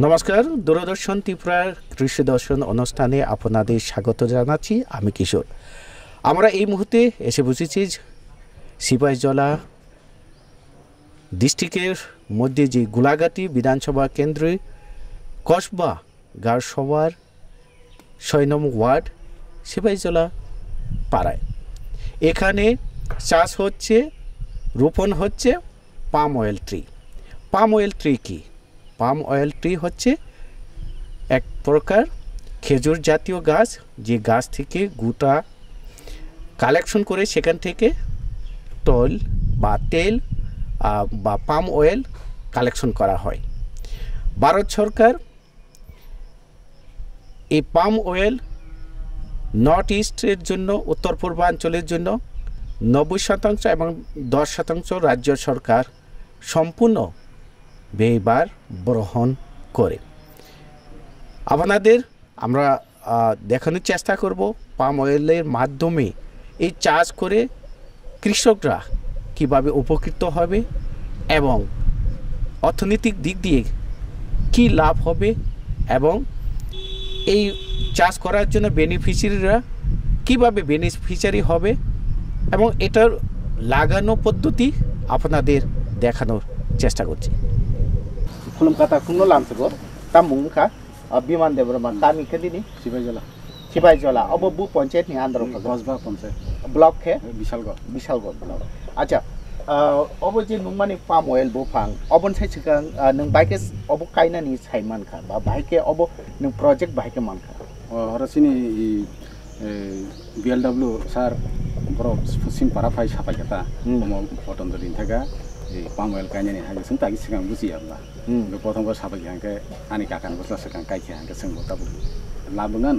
নমস্কার, দূরদর্শন ত্রিপুরার কৃষি দর্শন অনুষ্ঠানে আপনাদের স্বাগত জানাচ্ছি। আমি কিশোর। আমরা এই মুহূর্তে এসে বসেছি সিপাহীজলা ডিস্ট্রিক্টের মধ্যে যে গোলাঘাটি বিধানসভা কেন্দ্রে কসবা গাঁওসভার ৬ নং ওয়ার্ড সিপাহীজলা পাড়ায়। এখানে চাষ হচ্ছে, রোপণ হচ্ছে palm oil tree. Palm oil tree কি? পাম অয়েল ট্রি হচ্ছে এক প্রকার খেজুর জাতীয় গাছ, যে গাছ থেকে গুটা কালেকশন করে সেখান থেকে তৈল বা তেল বা পাম অয়েল কালেকশন করা হয়। ভারত সরকার এই পাম অয়েল নর্থ ইস্টের জন্য, উত্তর পূর্বাঞ্চলের জন্য ৯০% এবং ১০% রাজ্য সরকার সম্পূর্ণ ব্যয়ভার বহন করে। আপনাদের আমরা দেখানোর চেষ্টা করব পাম অয়েলের মাধ্যমে এই চাষ করে কৃষকরা কিভাবে উপকৃত হবে এবং অর্থনৈতিক দিক দিয়ে কি লাভ হবে এবং এই চাষ করার জন্য বেনিফিশিয়ারিরা কিভাবে বেনিফিশিয়ারি হবে এবং এটার লাগানো পদ্ধতি আপনাদের দেখানোর চেষ্টা করছি। खुलुमकाता खुंनो लामसगो तामुंखा बिमान देबरमा गामी खेदिनी सिपाहीजला अब बु पंचायत नि आन्ध्र कस्बा पंचायत ब्लॉक खे विशालगढ़ ब्लॉक। अच्छा अब जे नुमानि पाम ऑयल बु फां अबन साइ सिगां नों बाइके अब काइनानि साइमानखा बा बाइके अब नों प्रोजेक्ट बाइके मानखा हरसिनी बीएलडब्ल्यू सार बर सिम पारा फाइ साफायखा हम फटन दिन थागा पाम ऑयल काइनानि हागे जों तागि सिगां बुजियाब्ला बे प्रथमबार साफायखा हांके आनि काकान बसला सिगां काइखे हांके जों बताबो लाबोगोन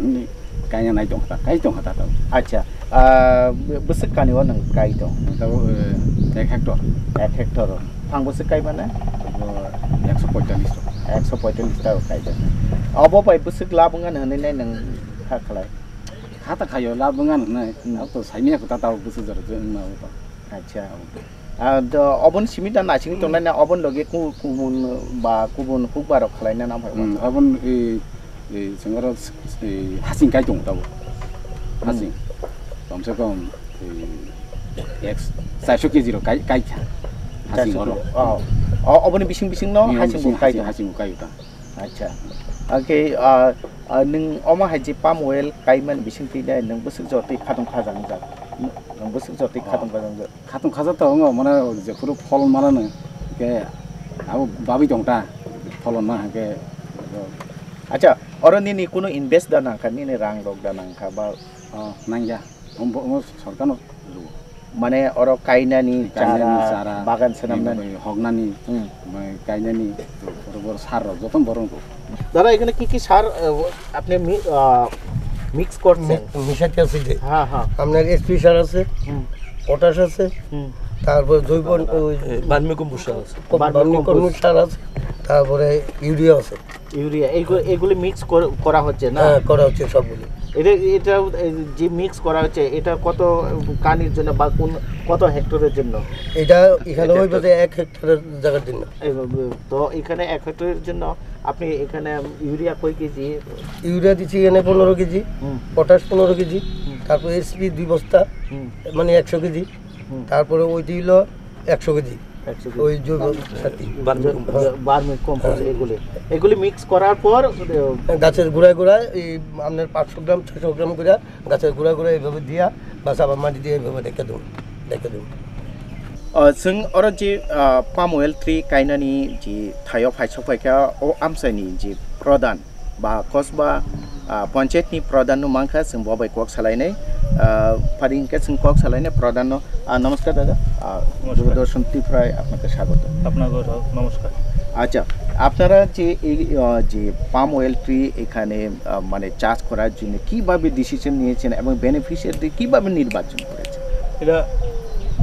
काइना नाय दं हता अच्छा बोसो कानिवा नों काइ दं दाव 1 हेक्टर फां बोसो काइ माने 145 टा काइ दं अब बाय बोसो लाबोगोन होनैनाय नों हा खालाय खाता खायो लाबोगोन होननाय अब तो साइनिया को ताताव बोसो जर जों अच्छा अबन सिमिटा नासिं तंनाय अबन लगे कुबुन बा कुबुन हुबार खालायना नाम अबन जोंगर हासिं गाय दं दाव हासिं कम से कम 400 केजि रो गाय हासिं अबन बिसिं न हासिं गाय दा अच्छा ओके नों अमा हाजि पाम ऑयल गायमन बिसिं फैनाय नों बोसोर जति खादं खाजां जा नों बोसोर जति खादं खाजा त माने जेफोर फल माने के अब बाबी दंता फल मा के अच्छा अरनिनि कोनो इनभेस्ट दानांखा नि रां रग दानांखा बा नांजा हम सरकार माने अर काइनानि चारा बागान सनामनानि हगनानि काइनानि बरोबर सार যতন বরংকো দাদা এখানে কি সার আপনি মিক্স করছেন মিশাতে আছে যে হ্যাঁ আপনার এসপি সার আছে পটাশ আছে তারপর জৈব ভার্মিকম্পোস্ট আছে সার আছে তারপরে ইউরিয়া আছে এগুলি মিক্স করা হচ্ছে না করা হচ্ছে সবগুলো এটা যে মিক্স করা হচ্ছে এটা কত কানির জন্য বা কোন কত হেক্টরের জন্য এটা এখানে ওই বলতে 1 হেক্টরের জায়গার জন্য তো এখানে 1 হেক্টরের জন্য আপনি এখানে ইউরিয়া কয় কেজি ইউরিয়া দিচ্ছি এখানে 15 কেজি পটাশ 15 কেজি তারপর এসপি 2 বস্তা মানে 100 কেজি তারপরে ওইটি হলো 100 কেজি ওই জৈব সাথী ভার্মি কম্পোস্ট এগুলি মিক্স করার পর গাছের গোড়ায় এই আপনার 500 গ্রাম 600 গ্রাম করে গাছের গোড়ায় এইভাবে দিয়া বাস আবার মাটি দিয়ে এইভাবে রেখে দেব जों अर जे पाम ऑयल ट्री काइनानि जे थायाव फाइसफायखा ओ आमसाइनि जे प्रधान बा कस्बा पंचायतनि प्रधान मांखा जों बबाय कक सालायनाय फारिंके जों कक सालायनाय प्रधान नमस्कार दादा दूरदर्शन ত্রিপুরায় আপনাকে স্বাগত। আপনাকে নমস্কার। আচ্ছা আপনারা যে পাম অয়েল ট্রি এখানে মানে চাষ করার জন্য কিভাবে ডিসিশন নিয়েছেন এবং বেনিফিশিয়ারি কিভাবে নির্বাচন করেছেন? এটা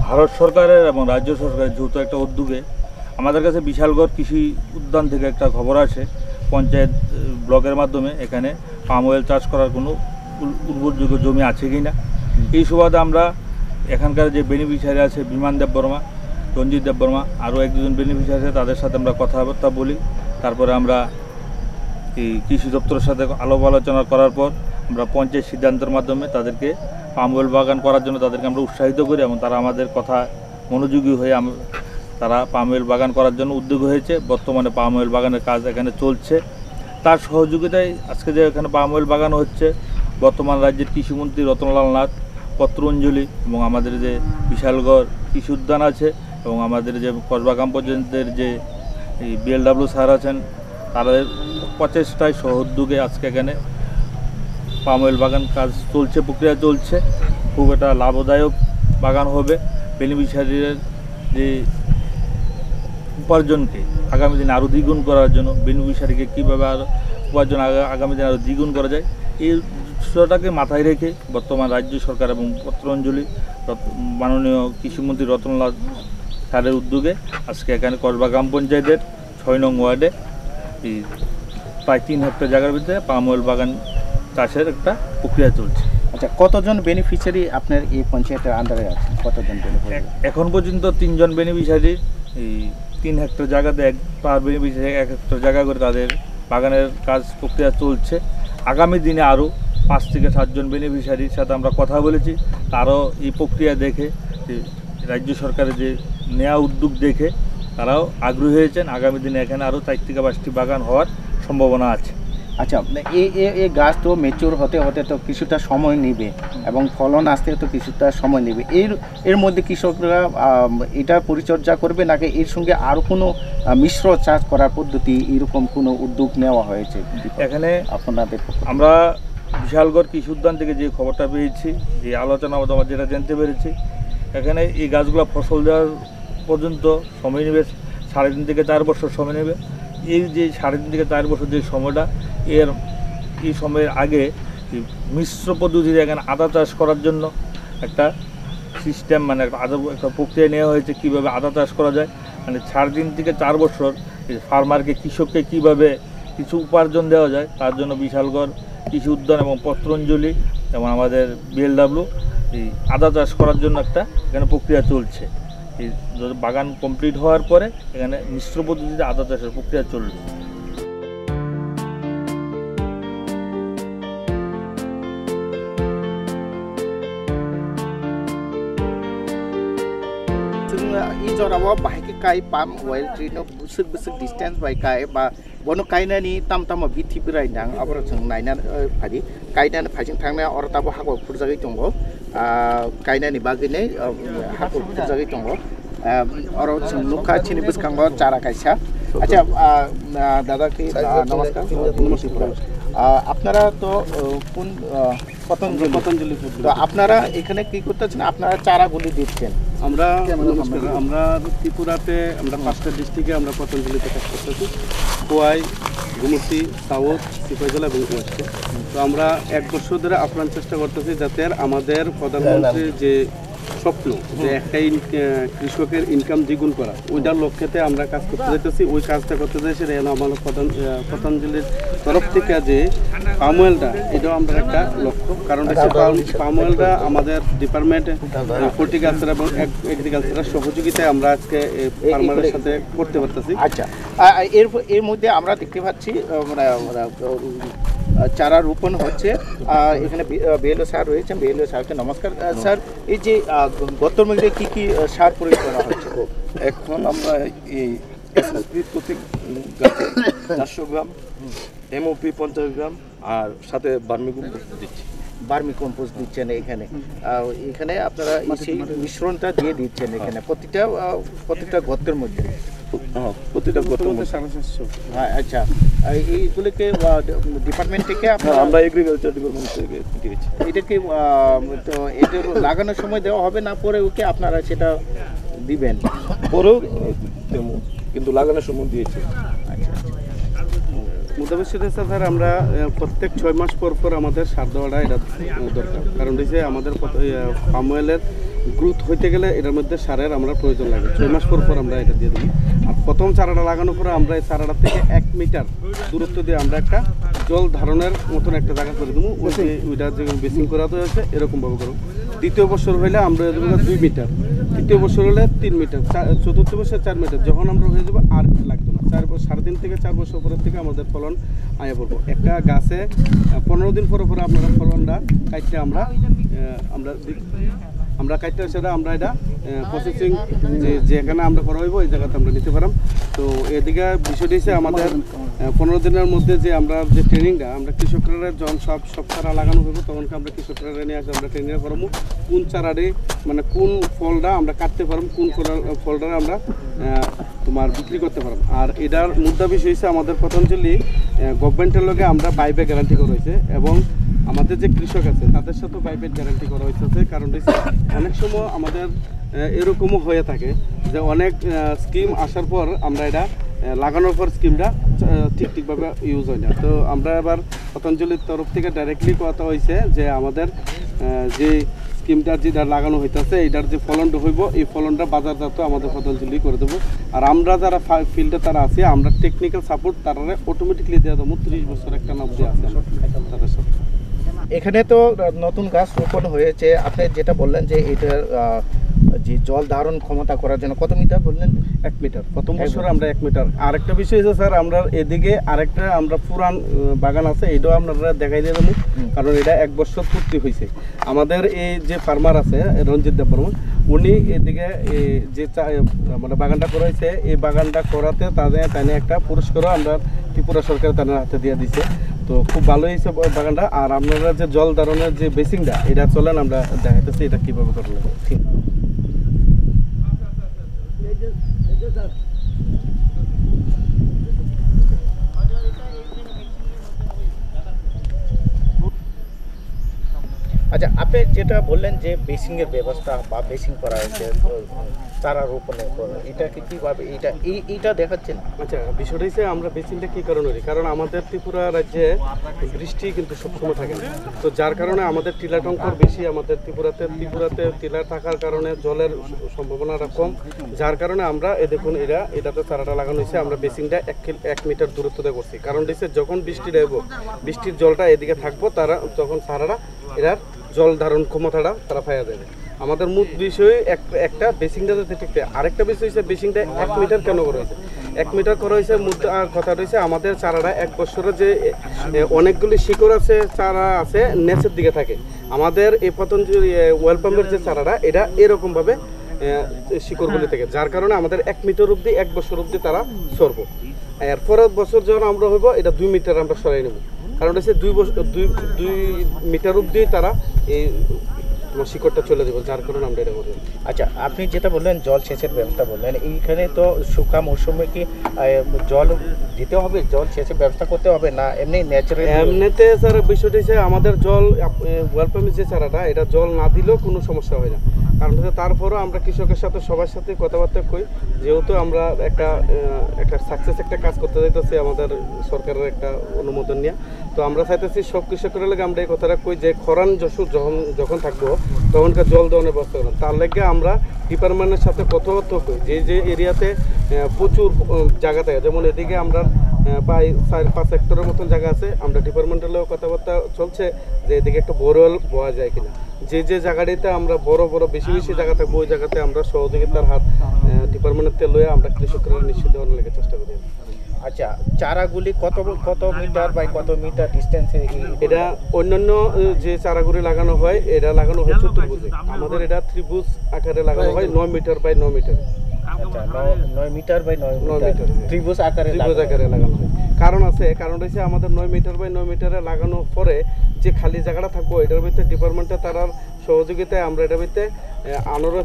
ভারত সরকারের এবং রাজ্য সরকারের যৌথ একটা উদ্যোগে আমাদের কাছে বিশালগড় কৃষি উদ্যান থেকে একটা খবর আসে পঞ্চায়েত ব্লকের মাধ্যমে এখানে পাম অয়েল চাষ করার কোনো উর্বরযোগ্য জমি আছে কি না। এই সুবাদে আমরা এখানকার যে বেনিফিশিয়ারি আছে বিমান দেববর্মা, রঞ্জিত দেববর্মা, আরও এক দুজন বেনিফিশিয়ারি আছে, তাদের সাথে আমরা কথাবার্তা বলি। তারপরে আমরা এই কৃষি দপ্তরের সাথে আলাপ আলোচনা করার পর আমরা পঞ্চায়েত সিদ্ধান্তের মাধ্যমে তাদেরকে পাম অয়েল বাগান করার জন্য তাদেরকে আমরা উৎসাহিত করি এবং তারা আমাদের কথা মনোযোগী হয়ে তারা পাম অয়েল বাগান করার জন্য উদ্যোগ হয়েছে। বর্তমানে পাম অয়েল বাগানের কাজ এখানে চলছে। তার সহযোগিতায় আজকে যে এখানে পাম অয়েল বাগান হচ্ছে, বর্তমান রাজ্যের কৃষিমন্ত্রী রতনলাল নাথ, পত্রাঞ্জলি এবং আমাদের যে বিশালগড় কৃষি উদ্যান আছে এবং আমাদের যে কসবা গ্রাম পঞ্চায়েতের যে এই BLW স্যার আছেন, তাদের প্রচেষ্টায় সহযোগে আজকে এখানে পাম অয়েল বাগান কাজ চলছে, প্রক্রিয়া চলছে। খুব একটা লাভদায়ক বাগান হবে। বেনিফিশিয়ারির যে উপার্জনকে আগামী দিনে আরও দ্বিগুণ করার জন্য, বেনিফিশিয়ারিকে কীভাবে আর উপার্জন আগামী দিনে আরও দ্বিগুণ করা যায়, এই বিষয়টাকে মাথায় রেখে বর্তমান রাজ্য সরকার এবং পত্রাঞ্জলি মাননীয় কৃষিমন্ত্রী রতনলাল স্যারের উদ্যোগে আজকে এখানে কসবা গ্রাম পঞ্চায়েতের 6 নং ওয়ার্ডে এই প্রায় 3 হেক্টর জায়গার ভিতরে পাম অয়েল বাগান চাষের একটা প্রক্রিয়া চলছে। আচ্ছা, কতজন বেনিফিশিয়ারি আপনার এই পঞ্চায়েতের আন্ডারে আছে? কতজন বেনিফিশিয়ারি? এখন পর্যন্ত 3 জন বেনিফিশিয়ারি এই 3 হেক্টর জায়গাতে পার বেনিফিশিয়ারি 1 হেক্টর জায়গা করে তাদের বাগানের কাজ প্রক্রিয়া চলছে। আগামী দিনে আরও 5 থেকে 7 জন বেনিফিশিয়ারির সাথে আমরা কথা বলেছি। তারাও এই প্রক্রিয়া দেখে রাজ্য সরকারের যে নেওয়া উদ্যোগ দেখে তারাও আগ্রহী হয়েছেন। আগামী দিনে এখানে আরও 4 থেকে 5টি বাগান হওয়ার সম্ভাবনা আছে। আচ্ছা, এই গাছ তো ম্যাচিওর হতে হতে তো কিছুটা সময় নেবে এবং ফলন আসতে তো কিছুটা সময় নেবে। এর মধ্যে কৃষকরা এটা পরিচর্যা করবে নাকি এর সঙ্গে আরও কোনো মিশ্র চাষ করার পদ্ধতি এরকম কোনো উদ্যোগ নেওয়া হয়েছে এখানে? আপনাদের আমরা বিশালগড় কৃষি উদ্যান থেকে যে খবরটা পেয়েছি, যে আলোচনা আমরা যেটা জানতে পেরেছি, এখানে এই গাছগুলো ফসল দেওয়ার পর্যন্ত সময় নেবে 3.5 থেকে 4 বছর সময় নেবে। এই যে 3.5 থেকে 4 বছর যে সময়টা, এই সময়ের আগে মিশ্র পদ্ধতিতে এখানে আদা চাষ করার জন্য একটা সিস্টেম, মানে একটা প্রক্রিয়া নেওয়া হয়েছে কীভাবে আদা চাষ করা যায়। মানে 3.5 থেকে 4 বছর ফার্মারকে, কৃষককে কীভাবে কিছু উপার্জন দেওয়া যায়, তার জন্য বিশালগড় কৃষি উদ্যান এবং পত্রাঞ্জলি এবং আমাদের BLW এই আদা চাষ করার জন্য একটা এখানে প্রক্রিয়া চলছে। এই বাগান কমপ্লিট হওয়ার পরে এখানে মিশ্র পদ্ধতিতে আদা চাষের প্রক্রিয়া চলবে। 이 저라고 바이크 가이 팜 오일 트리노 부스 디스텐스 바이 가이 바 বনো কাইনানি তামতামা বিথি বিরাইনাং আবার जों नायना फादि कायनानि फाइजों थांनाया अरताबो हाखौ फुरजागै दङ कायनानि बागैनै हाखौ फुरजागै दङ और जों नुखा चिनि बसखांबो चारा कायसा। আচ্ছা দাদা কি নমস্কার। আপনারা তো কোন পতঞ্জলি তো আপনারা এখানে কি করতেছেন? আপনারা চারাগুলি দিচ্ছেন। আমরা ত্রিপুরাতে আমরা 5টা ডিস্ট্রিক্টে আমরা পতঞ্জলিতে কাজ করতেছি, খোয়াই, গুমতি, সাউথ, সিপাহীজলা এবং ওয়েস্টে। তো আমরা 1 বছর ধরে আপ্রাণ চেষ্টা করতেছি যাতে আমাদের প্রধানমন্ত্রীর যে স্বপ্ন, যে একটা কৃষকের ইনকাম দ্বিগুণ করা, ওইটার লক্ষ্যেতে আমরা কাজ করতে যাইতেছি। ওই কাজটা করতে যাই সেটা যেন আমার পতঞ্জলির তরফ থেকে যে পাম অয়েলটা, এটাও আমরা একটা লক্ষ্য। কারণ পাম অয়েলটা আমাদের ডিপার্টমেন্ট হর্টিকালচার এবং এগ্রিকালচারের সহযোগিতায় আমরা আজকে ফার্মারের সাথে করতে পারতেছি। আচ্ছা, এর মধ্যে আমরা দেখতে পাচ্ছি চারা রোপণ হচ্ছে। এখানে BLO স্যার রয়েছেন। BLO স্যারকে নমস্কার। স্যার, এই যে গতর মধ্যে কী কী সার প্রয়োগ করা হচ্ছে? এখন আমরা এই প্রতি গাছে 400 গ্রাম, MOP 50 গ্রাম আর সাথে বার্মি কম্পোস্ট দিচ্ছি। বার্মি কম্পোস্ট দিচ্ছেন এখানে। এখানে আপনারা সেই মিশ্রণটা দিয়ে দিচ্ছেন এখানে প্রতিটা গর্তের মধ্যে? প্রতিটা গর্তের মধ্যে। হ্যাঁ, আচ্ছা, এইগুলোকে ডিপার্টমেন্ট থেকে আমরা এগ্রিকালচার ডিপার্টমেন্ট থেকে দিয়েছি। এটাকে তো এটা লাগানোর সময় দেওয়া হবে না, পরে ওকে আপনারা সেটা দিবেন? পরেও কিন্তু লাগানোর সময় দিয়েছি। আচ্ছা, মোটামুটি স্যার আমরা প্রত্যেক 6 মাস পর পর আমাদের সার দেওয়াটা এটা দরকার। কারণ হচ্ছে আমাদের পাম অয়েলের গ্রোথ হইতে গেলে এটার মধ্যে সারের আমরা প্রয়োজন লাগে। 6 মাস পর পর আমরা এটা দিয়ে দিই। আর প্রথম চারাটা লাগানোর পরে আমরা এই চারাটা থেকে 1 মিটার দূরত্ব দিয়ে আমরা একটা জল ধারণের মতন একটা জায়গা করে দেবো, ওইটা যেগুলো বেসিং করা হয়েছে এরকমভাবে করবো। দ্বিতীয় বছর হইলে আমরা 2 মিটার, তৃতীয় বছর হলে 3 মিটার, চতুর্থ বছর 4 মিটার। যখন আমরা হয়ে যাবো আর লাগতো না, 3.5 থেকে 4 বছর পরের থেকে আমাদের ফলন আয়া পড়বো। একটা গাছে 15 দিন পরে পরে আপনারা ফলনটা কাটতে আমরা কাটতে সেটা আমরা এটা প্রসেসিং যেখানে আমরা করা হইব এই জায়গাতে আমরা নিতে পারাম। তো এদিকে বিষয়টি হচ্ছে আমাদের 15 দিনের মধ্যে যে আমরা যে ট্রেনিংটা আমরা কৃষকরা যখন সব চারা লাগানো হইব তখনকে আমরা কৃষকরা নিয়ে আসে আমরা ট্রেনিং করাবো কোন চারাটি মানে কোন ফলটা আমরা কাটতে পারবো, কোন ফলটা আমরা তোমার বিক্রি করতে পারবো। আর এটার মুদ্রা বিষয় হচ্ছে আমাদের পতঞ্জলি গভর্নমেন্টের লগে আমরা বাইব্যাক গ্যারান্টি করা হয়েছে এবং আমাদের যে কৃষক আছে তাদের সাথেও বাইব্যাক গ্যারান্টি করা হয়েছে। কারণ অনেক সময় আমাদের এরকমও হয়ে থাকে যে অনেক স্কিম আসার পর আমরা এটা লাগানোর পর স্কিমটা ঠিকভাবে ইউজ হয় না। তো আমরা এবার পতঞ্জলির তরফ থেকে ডাইরেক্টলি কথা হয়েছে যে আমাদের যে স্কিমটা যেটা লাগানো হইতেছে এটার যে ফলনটা হইব এই ফলনটা বাজারজাত আমাদের পতঞ্জলি করে দেবো। আর আমরা যারা ফিল্ডে তারা আছে আমরা টেকনিক্যাল সাপোর্ট তারা অটোমেটিকলি দিয়ে দেবো। 30 বছর একটা নাম দিয়ে আছে তাদের সাথে। এখানে তো নতুন গাছ রোপণ হয়েছে, আপনি যেটা বললেন যে এটার যে জল ধারণ ক্ষমতা করার জন্য কত মিটার বললেন? 1 মিটার প্রথম বছর আমরা 1 মিটার। আরেকটা বিষয় হচ্ছে স্যার আমরা এদিকে আরেকটা আমরা পুরান বাগান আছে এটাও আপনারা দেখাই দিয়ে দেবো, কারণ এটা 1 বছর পূর্তি হয়েছে। আমাদের এই যে ফার্মার আছে রঞ্জিত দেব বর্মন উনি এদিকে যে মানে বাগানটা করা হয়েছে এই বাগানটা করাতে তাদের একটা পুরস্কারও আমরা ত্রিপুরা সরকার তাদের হাতে দিয়ে দিচ্ছে। তো খুব ভালো হয়েছে বাগানটা। আর আপনারা যে জল ধারণের যে বেসিংটা এটা চলেন আমরা দেখাইতেছি এটা কীভাবে করলে। ঠিক আচ্ছা, আপনি যেটা বললেন যে বেসিংয়ের ব্যবস্থা বা বেসিং করা হয়েছে চারা রোপণের পর এটাকে কীভাবে এইটা দেখাচ্ছেন? আচ্ছা, বিষয়টা হচ্ছে আমরা বেসিংটা কী কারণে করি, কারণ আমাদের ত্রিপুরা রাজ্যে বৃষ্টি কিন্তু সবসময় থাকে না। তো যার কারণে আমাদের টিলাটঙ্কর বেশি, আমাদের ত্রিপুরাতে টিলা থাকার কারণে জলের সম্ভাবনাটা কম। যার কারণে আমরা দেখুন এটাতে চারাটা লাগানো হয়েছে আমরা বেসিংটা 1 মিটার দূরত্বতে করছি। কারণ হচ্ছে যখন বৃষ্টি দেবো বৃষ্টির জলটা এদিকে থাকবো তারা তখন চারাটা এটার জল ধারণ ক্ষমতাটা তারা পাওয়া যাবে। আমাদের মূল বিষয় একটা বেসিংটা যাতে ঠিক। আরেকটা বিষয় হচ্ছে বেসিংটা 1 মিটার কেন করা হয়েছে? 1 মিটার করা হয়েছে কথা রয়েছে আমাদের চারাটা 1 বছরের যে অনেকগুলি শিকড় আছে চারা আছে নেচের দিকে থাকে। আমাদের এই পতঞ্জলি ওয়েলপাম্পের যে চারাটা এটা এরকমভাবে শিকড়গুলি থেকে, যার কারণে আমাদের 1 মিটার অবধি 1 বছর অবধি তারা সরবো। এরপরের বছর যখন আমরা হইব এটা 2 মিটার আমরা সরাই নেব। কারণ হচ্ছে 2 মিটার অবধি তারা এই শিকড়টা চলে দেবো, যার কারণে আমরা এটা করি। আচ্ছা, আপনি যেটা বললেন জল সেচের ব্যবস্থা বললেন, এইখানে তো শুকা মৌসুমে কি জল দিতে হবে, জল সেচের ব্যবস্থা করতে হবে না এমনি ন্যাচারাল? এমনিতে স্যার বিষয়টা হচ্ছে আমাদের জল ওয়েলপাম্পের যে চারাটা এটা জল না দিলেও কোনো সমস্যা হয় না। কারণ হচ্ছে তারপরও আমরা কৃষকের সাথে সবার সাথে কথাবার্তা কই, যেহেতু আমরা একটা সাকসেস একটা কাজ করতে চাইতেছি আমাদের সরকারের একটা অনুমোদন নিয়ে। তো আমরা চাইতেছি সব কৃষকের লাগে আমরা এই কথাটা কই যে খরান যখন থাকবো তখনকার জল দেওয়ানোর ব্যবস্থা করলাম। তার লাগে আমরা ডিপার্টমেন্টের সাথে কথাবার্তা কই যে এরিয়াতে প্রচুর জায়গা থাকে, যেমন এদিকে আমরা প্রায় 4-5 হেক্টরের মতন জায়গা আছে। আমরা ডিপার্টমেন্টেরও কথাবার্তা চলছে যে এদিকে একটা বোরওয়েল বওয়া যায় কিনা। যে জায়গাটিতে আমরা বড় বেশি জায়গা থাকবো ওই জায়গাতে আমরা সহযোগিতার হাত ডিপার্টমেন্টের লয়ে আমরা কৃষকরা নিশ্চিত দেওয়ার লেগে চেষ্টা করি। আচ্ছা, চারাগুলি কত মিটার বাই কত মিটার ডিস্টেন্সে? এটা অন্যান্য যে চারাগুলি লাগানো হয় এটা লাগানো হয় চতুর্ভুজে, আমাদের এটা ত্রিভুজ আকারে লাগানো হয় 9 মিটার বাই 9 মিটার। আচ্ছা, 9 মিটার বাই 9 মিটার ত্রিভুজ আকারে লাগানো হয়। কারণ রয়েছে আমাদের 9 মিটার বাই 9 মিটারে লাগানোর পরে যে খালি জায়গাটা থাকবো এটার ভিতরে ডিপার্টমেন্টে তারা সহযোগিতায় আমরা এটার ভিতরে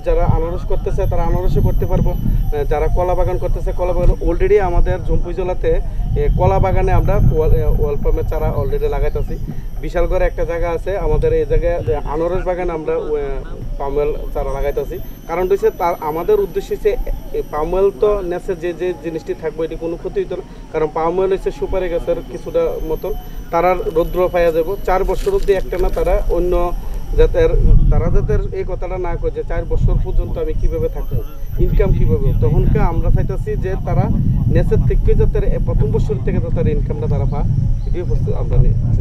যারা আনারস করতেছে তারা আনারসও করতে পারবো, যারা কলা বাগান করতেছে কলা বাগান। অলরেডি আমাদের জম্পুই জেলাতে কলা বাগানে আমরা ওয়েলপামের চারা অলরেডি লাগাইতেছি। বিশাল করে একটা জায়গা আছে আমাদের এই জায়গায় আনারস বাগানে আমরা পামওয়েল চারা লাগাইতেছি। কারণ হচ্ছে আমাদের উদ্দেশ্য হচ্ছে পামওয়েল তো নেচে যে জিনিসটি থাকবে এটি কোনো ক্ষতি হতো না। কারণ পামওয়েল হচ্ছে সুপারি গাছের কিছুটা মতন, তারা রৌদ্র পাইয়া যাব 4 বছর অবধি একটা না তারা অন্য যাতে তারা যাতে এই কথাটা না কয় যে 4 বছর পর্যন্ত আমি কিভাবে থাকবো, ইনকাম কিভাবে, তখনকে আমরা চাইতেছি যে তারা নেচের থেকে যাতে প্রথম বছর থেকে তাদের ইনকামটা তারা পায়, এটাই আমরা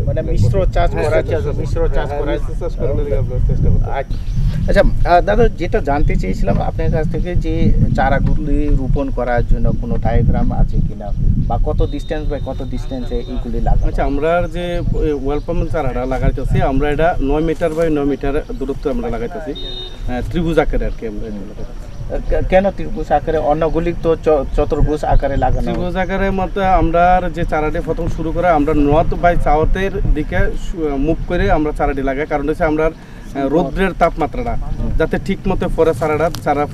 মানে মিশ্র চাষ করার জন্য মিশ্র চাষ করার চেষ্টা করছি। আচ্ছা দাদা, যেটা জানতে চেয়েছিলাম আপনার কাছ থেকে যে চারাগুলি রোপণ করার জন্য কোনো ডায়াগ্রাম আছে কিনা, বা কত ডিস্টেন্স বাই কত ডিস্টেন্সে এইগুলি লাগানো? আচ্ছা, আমরা যে ওয়েলপাম চারাটা লাগাইতেছি আমরা এটা 9 মিটার বাই 9 মিটার দূরত্ব আমরা লাগাইতেছি, ত্রিভুজ আকারে আর কি। আমরা কেন ত্রিভুজ আকারে? অন্যগুলি তো চতুর্ভুজ আকারে লাগানো। ত্রিভুজ আকারের মধ্যে আমরা যে চারাটি প্রথম শুরু করে আমরা নর্থ বাই সাউথের দিকে মুভ করে আমরা চারাটি লাগাই, কারণ হচ্ছে আমরা রৌদ্রের তাপমাত্রাটা যাতে ঠিক মতো পরে চারা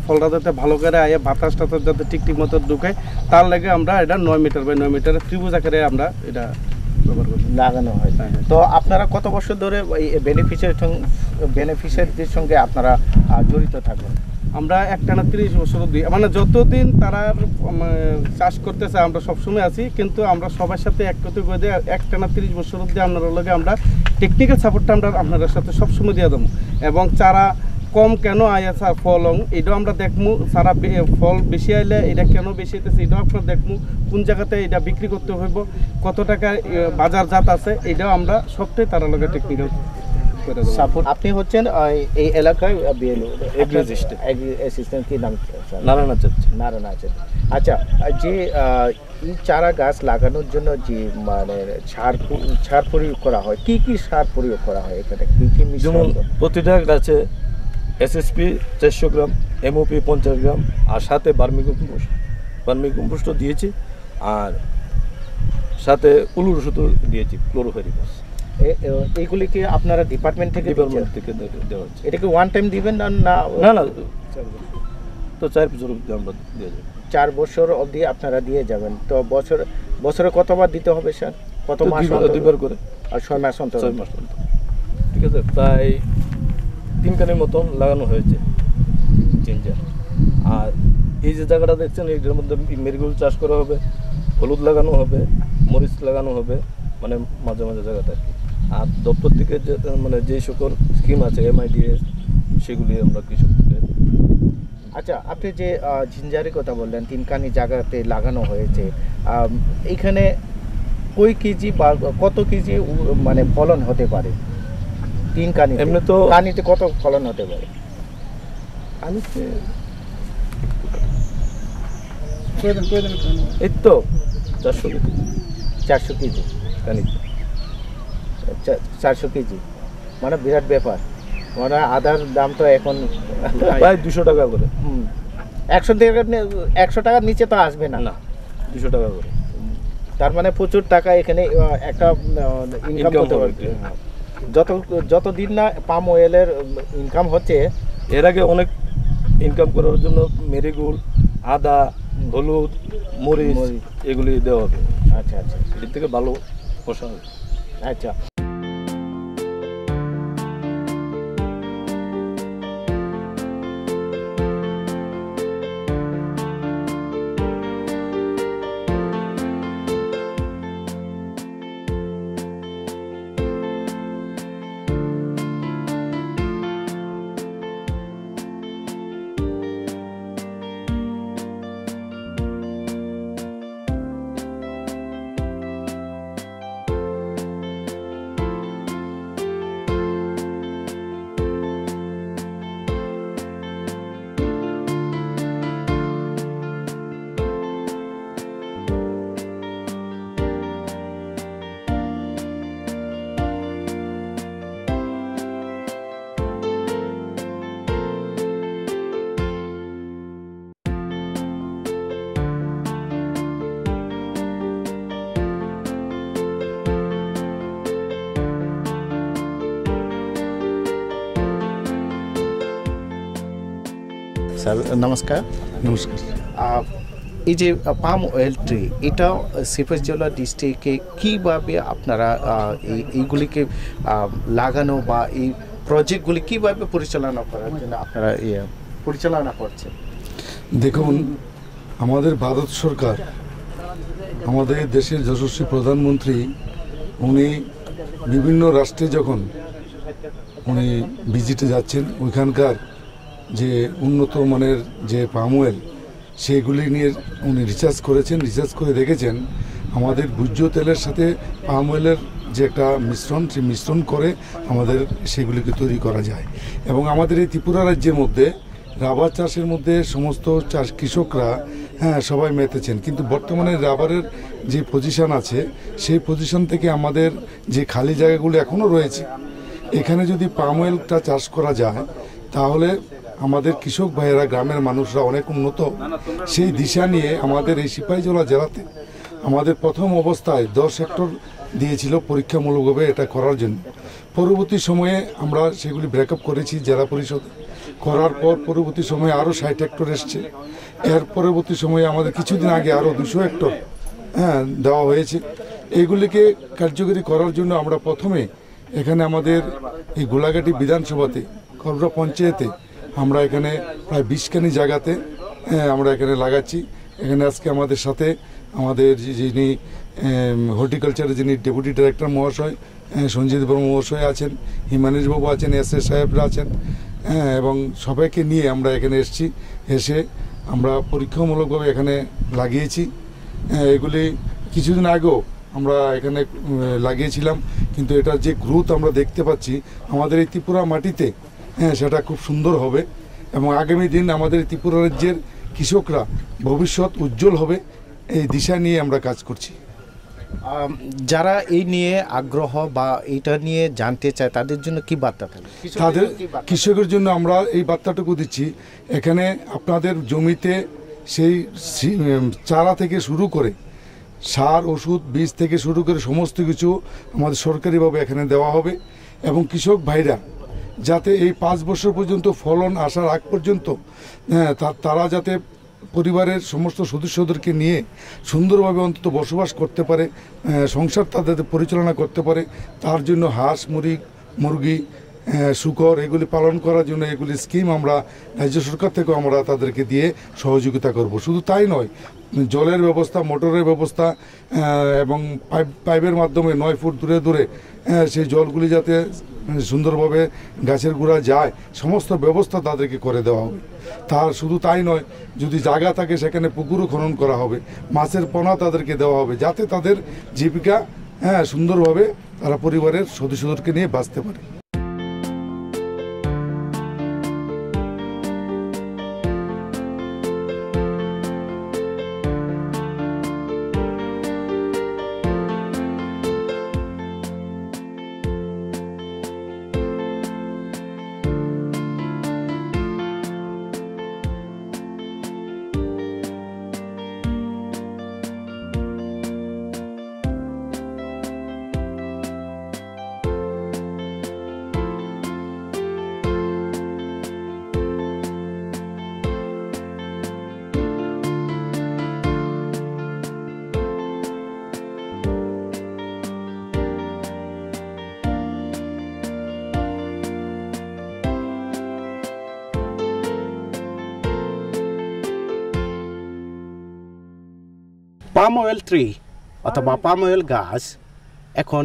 ফলটা যাতে ভালো করে আয়ে বাতাসটা যাতে ঠিক মতো ঢুকে, তার লাগে আমরা এটা 9 মিটার বাই 9 মিটার ত্রিভুজ আকারে আমরা এটা লাগানো হয়। তো আপনারা কত বছর ধরে বেনিফিশিয়ারিদের সঙ্গে আপনারা জড়িত থাকবেন? আমরা একটানা 30 বছর অবধি, মানে যতদিন তারা চাষ করতেছে আমরা সবসময় আছি, কিন্তু আমরা সবার সাথে একত্রিত করে দিয়ে একটানা 30 বছর অবধি আপনার লগে আমরা টেকনিক্যাল সাপোর্টটা আমরা আপনাদের সাথে সবসময় দিয়ে দেবো। এবং চারা কম কেন আয়া ফল এটাও আমরা দেখবো, সারা ফল বেশি আইলে এটা কেন বেশি হইতেছে এটাও আপনার দেখবো, কোন জায়গাতে এটা বিক্রি করতে হইব, কত টাকা বাজারজাত আছে, এটাও আমরা সবটাই তারা লগে টেকনিক্যাল সাপোর্ট। আপনি হচ্ছেন এই এলাকায় অ্যাসিস্ট্যান্ট, কি নাম? নারায়ণ আচার্য। আচ্ছা, যে এই চারা গাছ লাগানোর জন্য যে মানে সার প্রয়োগ করা হয়, কি কি সার প্রয়োগ করা হয় এখানে, কি কি? যেমন প্রতিটা গাছে SSP 400 গ্রাম, MOP 50 গ্রাম, আর সাথে ভার্মিকম্পোস্টও দিয়েছি, আর সাথে উলুর ওষুধও দিয়েছি, ক্লোরোফেরিফাস। এইগুলি কি আপনারা ডিপার্টমেন্ট থেকে দেওয়া হচ্ছে? এটা কি ওয়ান টাইম দিবেন না? না, তো 4 বছর অবধি আমরা দিয়ে যাবো। 4 বছর অবধি আপনারা দিয়ে যাবেন। তো বছরে কতবার দিতে হবে স্যার? কত মাস? 2বার করে, আর 6 মাস অন্তর। 6 মাস অন্তর। ঠিক আছে, প্রায় 3 কানের মতন লাগানো হয়েছে জিঞ্জার। আর এই যে জায়গাটা দেখছেন, এইটার মধ্যে মেরিগোল্ড চাষ করা হবে, হলুদ লাগানো হবে, মরিচ লাগানো হবে, মানে মাঝে মাঝে জায়গাতে আর কি। আর দপ্তর থেকে যে মানে যে সকল স্কিম আছে MIDS, সেগুলি আমরা কৃষকদের। আচ্ছা, আপনি যে ঝিঞ্জারের কথা বললেন 3 কানি জায়গাতে লাগানো হয়েছে, এইখানে কই কেজি বা কত কেজি মানে ফলন হতে পারে 3 কানি? এমনি তো কানিতে কত ফলন হতে পারে? কানিতে এই তো 400 কেজি কানিতে। 400 কেজি মানে বিরাট ব্যাপার। মানে আদার দাম তো এখন প্রায় 200 টাকা করে। 100 টাকার নিচে তো আসবে না। 200 টাকা করে। তার মানে প্রচুর টাকা এখানে একটা ইনকাম করতে পারবে। যতদিন না পাম অয়েলের ইনকাম হচ্ছে, এর আগে অনেক ইনকাম করার জন্য মেরিগোল্ড, আদা, হলুদ, মরিচ এগুলি দেওয়া হবে। আচ্ছা আচ্ছা, এর থেকে ভালো পোষা হবে। আচ্ছা, স্যার নমস্কার। এই যে পাম অয়েল ট্রি, এটা সিরাজগঞ্জ ডিস্ট্রিক্টে কীভাবে আপনারা এইগুলিকে লাগানো বা এই প্রজেক্টগুলি কীভাবে পরিচালনা করার জন্য আপনারা পরিচালনা করছেন? দেখুন, আমাদের ভারত সরকার, আমাদের দেশের যশস্বী প্রধানমন্ত্রী, উনি বিভিন্ন রাষ্ট্রে যখন উনি ভিজিটে যাচ্ছেন। ওইখানকার যে উন্নত মানের যে পাম অয়েল সেগুলি নিয়ে উনি রিসার্চ করেছেন। রিসার্চ করে দেখেছেন আমাদের ভোজ্য তেলের সাথে পাম অয়েলের যে একটা মিশ্রণ, সেই মিশ্রণ করে আমাদের সেগুলিকে তৈরি করা যায়। এবং আমাদের এই ত্রিপুরা রাজ্যের মধ্যে রাবার চাষের মধ্যে সমস্ত কৃষকরা সবাই মেতেছেন, কিন্তু বর্তমানে রাবারের যে পজিশন আছে সেই পজিশন থেকে আমাদের যে খালি জায়গাগুলো এখনও রয়েছে, এখানে যদি পাম অয়েলটা চাষ করা যায় তাহলে আমাদের কৃষক ভাইয়েরা, গ্রামের মানুষরা অনেক উন্নত। সেই দিশা নিয়ে আমাদের এই সিপাহীজলা জেলাতে আমাদের প্রথম অবস্থায় 10 হেক্টর দিয়েছিল পরীক্ষামূলকভাবে এটা করার জন্য। পরবর্তী সময়ে আমরা সেগুলি ব্রেকআপ করেছি জেলা পরিষদ করার পর। পরবর্তী সময়ে আরও 60 হেক্টর এসছে। এর পরবর্তী সময়ে আমাদের কিছুদিন আগে আরও 200 হেক্টর দেওয়া হয়েছে। এইগুলিকে কার্যকরী করার জন্য আমরা প্রথমে এখানে আমাদের এই গোলাঘাটি বিধানসভাতে, করবরা পঞ্চায়েতে আমরা এখানে প্রায় 20খানি জায়গাতে আমরা এখানে লাগাচ্ছি। এখানে আজকে আমাদের সাথে আমাদের যিনি হর্টিকালচারের যিনি ডেপুটি ডাইরেক্টর মহাশয় সঞ্জিত বর্মা মহাশয় আছেন, হিমানীশবাবু আছেন, এস এ সাহেবরা আছেন, এবং সবাইকে নিয়ে আমরা এখানে এসে আমরা পরীক্ষামূলকভাবে এখানে লাগিয়েছি। এগুলি কিছুদিন আগেও আমরা এখানে লাগিয়েছিলাম, কিন্তু এটার যে গ্রোথ আমরা দেখতে পাচ্ছি আমাদের এই ত্রিপুরা মাটিতে, সেটা খুব সুন্দর হবে এবং আগামী দিন আমাদের ত্রিপুরা রাজ্যের কৃষকরা ভবিষ্যৎ উজ্জ্বল হবে, এই দিশা নিয়ে আমরা কাজ করছি। যারা এই নিয়ে আগ্রহ বা এটা নিয়ে জানতে চায় তাদের জন্য কি বার্তা থাকবে? তাদের কৃষকের জন্য আমরা এই বার্তাটুকু দিচ্ছি, এখানে আপনাদের জমিতে সেই চারা থেকে শুরু করে সার, ওষুধ, বীজ থেকে শুরু করে সমস্ত কিছু আমাদের সরকারিভাবে এখানে দেওয়া হবে এবং কৃষক ভাইরা যাতে এই 5 বছর পর্যন্ত ফলন আসার আগ পর্যন্ত তারা যাতে পরিবারের সমস্ত সদস্যদেরকে নিয়ে সুন্দরভাবে অন্তত বসবাস করতে পারে, সংসার তাদের পরিচালনা করতে পারে, তার জন্য হাঁস, মুরগি, শূকর এগুলি পালন করার জন্য এগুলি স্কিম আমরা রাজ্য সরকার থেকেও আমরা তাদেরকে দিয়ে সহযোগিতা করব। শুধু তাই নয়, জলের ব্যবস্থা, মোটরের ব্যবস্থা এবং পাইপের মাধ্যমে 9 ফুট দূরে দূরে সেই জলগুলি যাতে সুন্দরভাবে গাছের গোড়া যায়, সমস্ত ব্যবস্থা তাদেরকে করে দেওয়া হবে। তার শুধু তাই নয়, যদি জায়গা থাকে সেখানে পুকুরও খনন করা হবে, মাছের পোনা তাদেরকে দেওয়া হবে, যাতে তাদের জীবিকা সুন্দরভাবে তারা পরিবারের সদস্যদেরকে নিয়ে বাঁচতে পারে। পাম অয়েল ট্রি অথবা পাম অয়েল গাছ এখন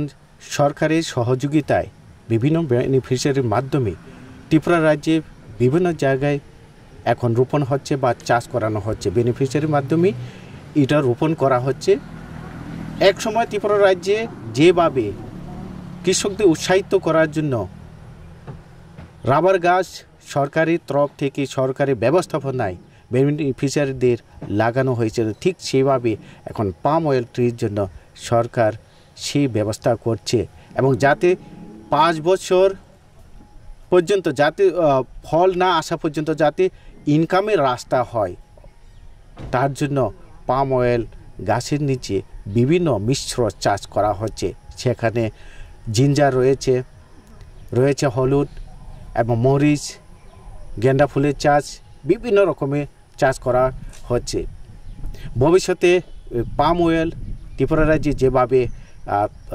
সরকারের সহযোগিতায় বিভিন্ন বেনিফিশিয়ারির মাধ্যমে ত্রিপুরা রাজ্যে বিভিন্ন জায়গায় এখন রোপণ হচ্ছে বা চাষ করানো হচ্ছে। বেনিফিশিয়ারির মাধ্যমে এটা রোপণ করা হচ্ছে। এক সময় ত্রিপুরা রাজ্যে যেভাবে কৃষকদের উৎসাহিত করার জন্য রাবার গাছ সরকারি তরফ থেকে সরকারি ব্যবস্থাপনায় বেনিফিশিয়ারিদের লাগানো হয়েছিল, ঠিক সেভাবে এখন পাম অয়েল ট্রির জন্য সরকার সেই ব্যবস্থা করছে এবং যাতে 5 বছর পর্যন্ত যাতে ফল না আসা পর্যন্ত যাতে ইনকামের রাস্তা হয়, তার জন্য পাম অয়েল গাছের নিচে বিভিন্ন মিশ্র চাষ করা হচ্ছে। সেখানে জিঞ্জার রয়েছে হলুদ এবং মরিচ, গেন্দা ফুলের চাষ, বিভিন্ন রকমের চাষ করা হচ্ছে। ভবিষ্যতে পাম অয়েল ত্রিপুরা রাজ্যে যেভাবে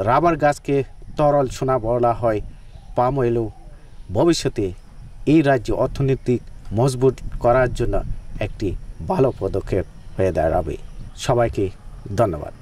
রাবার গাছকে তরল সোনা বলা হয়, পাম অয়েলও ভবিষ্যতে এই রাজ্যে অর্থনৈতিক মজবুত করার জন্য একটি ভালো পদক্ষেপ হয়ে দাঁড়াবে। সবাইকে ধন্যবাদ।